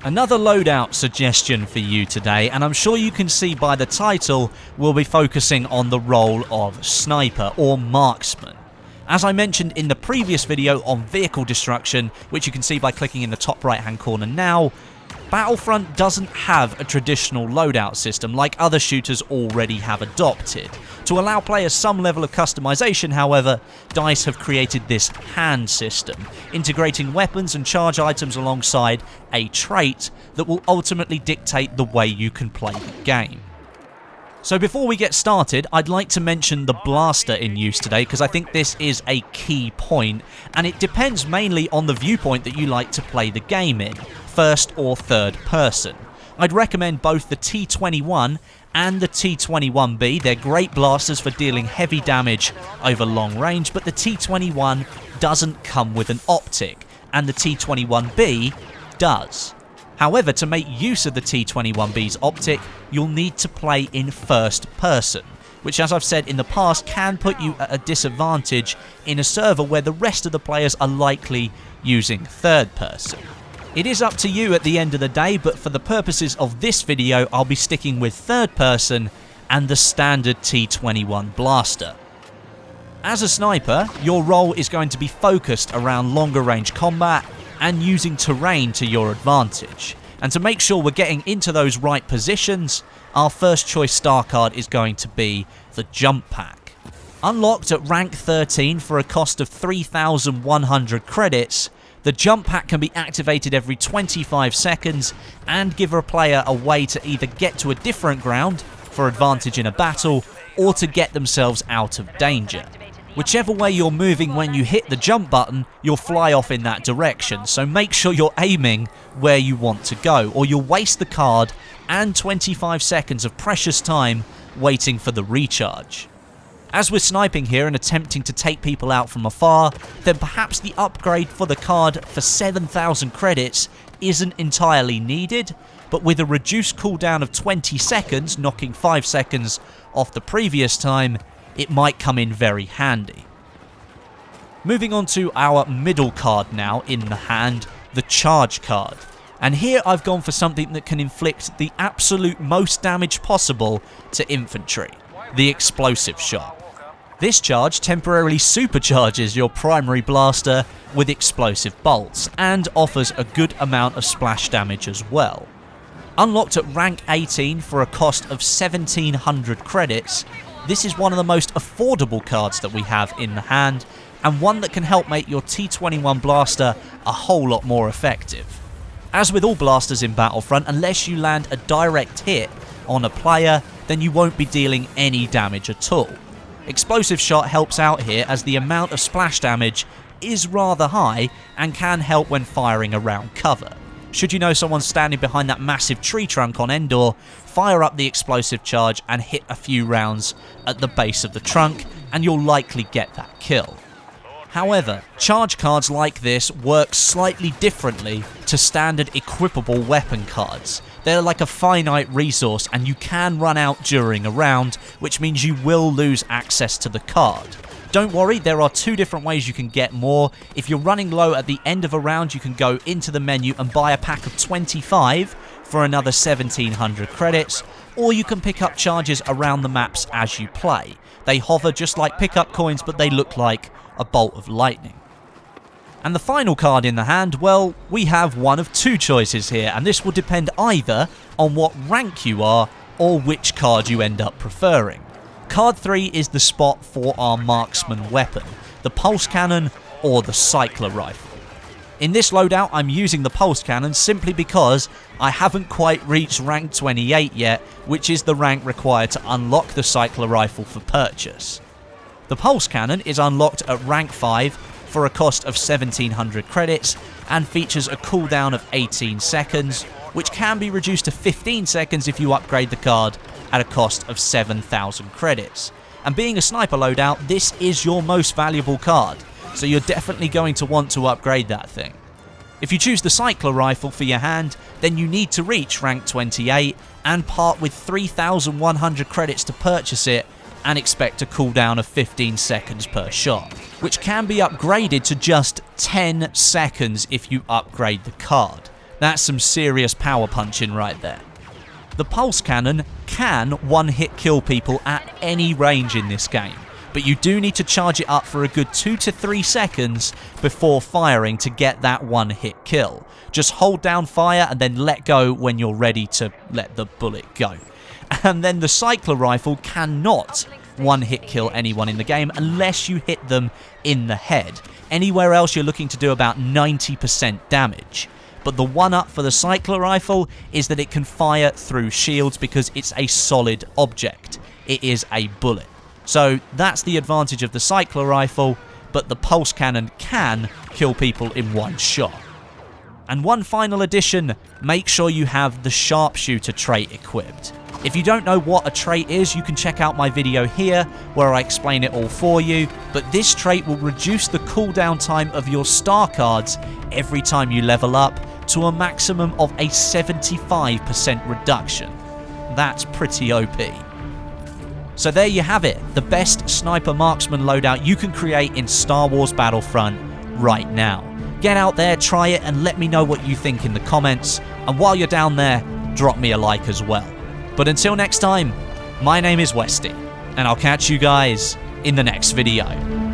Another loadout suggestion for you today, and I'm sure you can see by the title, we'll be focusing on the role of sniper or marksman. As I mentioned in the previous video on vehicle destruction, which you can see by clicking in the top right hand corner now, Battlefront doesn't have a traditional loadout system like other shooters already have adopted. To allow players some level of customization, however, DICE have created this hand system, integrating weapons and charge items alongside a trait that will ultimately dictate the way you can play the game. So before we get started, I'd like to mention the blaster in use today because I think this is a key point, and it depends mainly on the viewpoint that you like to play the game in, first or third person. I'd recommend both the T21 and the T21B. They're great blasters for dealing heavy damage over long range, but the T21 doesn't come with an optic, and the T21B does. However, to make use of the T21B's optic, you'll need to play in first person, which, as I've said in the past, can put you at a disadvantage in a server where the rest of the players are likely using third person. It is up to you at the end of the day, but for the purposes of this video, I'll be sticking with third person and the standard T21 blaster. As a sniper, your role is going to be focused around longer range combat and using terrain to your advantage. And to make sure we're getting into those right positions, our first choice star card is going to be the Jump Pack. Unlocked at rank 13 for a cost of 3,100 credits, the Jump Pack can be activated every 25 seconds and give a player a way to either get to a different ground for advantage in a battle or to get themselves out of danger. Whichever way you're moving when you hit the jump button, you'll fly off in that direction, so make sure you're aiming where you want to go, or you'll waste the card and 25 seconds of precious time waiting for the recharge. As we're sniping here and attempting to take people out from afar, then perhaps the upgrade for the card for 7,000 credits isn't entirely needed, but with a reduced cooldown of 20 seconds, knocking 5 seconds off the previous time, it might come in very handy. Moving on to our middle card now in the hand, the charge card. And here I've gone for something that can inflict the absolute most damage possible to infantry, the explosive shot. This charge temporarily supercharges your primary blaster with explosive bolts and offers a good amount of splash damage as well. Unlocked at rank 18 for a cost of 1,700 credits, this is one of the most affordable cards that we have in the hand, and one that can help make your T21 blaster a whole lot more effective. As with all blasters in Battlefront, unless you land a direct hit on a player, then you won't be dealing any damage at all. Explosive shot helps out here as the amount of splash damage is rather high and can help when firing around cover. Should you know someone's standing behind that massive tree trunk on Endor, fire up the explosive charge and hit a few rounds at the base of the trunk and you'll likely get that kill. However, charge cards like this work slightly differently to standard equipable weapon cards. They're like a finite resource and you can run out during a round, which means you will lose access to the card. Don't worry, there are two different ways you can get more. If you're running low at the end of a round, you can go into the menu and buy a pack of 25 for another 1,700 credits, or you can pick up charges around the maps as you play. They hover just like pickup coins, but they look like a bolt of lightning. And the final card in the hand, well, we have one of two choices here, and this will depend either on what rank you are or which card you end up preferring. Card 3 is the spot for our marksman weapon, the pulse cannon or the cycler rifle. In this loadout, I'm using the pulse cannon simply because I haven't quite reached rank 28 yet, which is the rank required to unlock the cycler rifle for purchase. The pulse cannon is unlocked at rank 5 for a cost of 1,700 credits and features a cooldown of 18 seconds, which can be reduced to 15 seconds if you upgrade the card at a cost of 7,000 credits. And being a sniper loadout, this is your most valuable card, so you're definitely going to want to upgrade that thing. If you choose the cycler rifle for your hand, then you need to reach rank 28 and part with 3,100 credits to purchase it and expect a cooldown of 15 seconds per shot, which can be upgraded to just 10 seconds if you upgrade the card. That's some serious power punching right there. The pulse cannon can one-hit kill people at any range in this game, but you do need to charge it up for a good 2 to 3 seconds before firing to get that one-hit kill. Just hold down fire and then let go when you're ready to let the bullet go. And then the cycler rifle cannot one-hit kill anyone in the game unless you hit them in the head. Anywhere else you're looking to do about 90% damage. But the one-up for the cycler rifle is that it can fire through shields because it's a solid object. It is a bullet. So that's the advantage of the cycler rifle, but the pulse cannon can kill people in one shot. And one final addition, make sure you have the Sharpshooter trait equipped. If you don't know what a trait is, you can check out my video here where I explain it all for you, but this trait will reduce the cooldown time of your star cards every time you level up to a maximum of a 75% reduction. That's pretty OP. So there you have it, the best sniper marksman loadout you can create in Star Wars Battlefront right now. Get out there, try it, and let me know what you think in the comments, and while you're down there, drop me a like as well. But until next time, my name is Westy, and I'll catch you guys in the next video.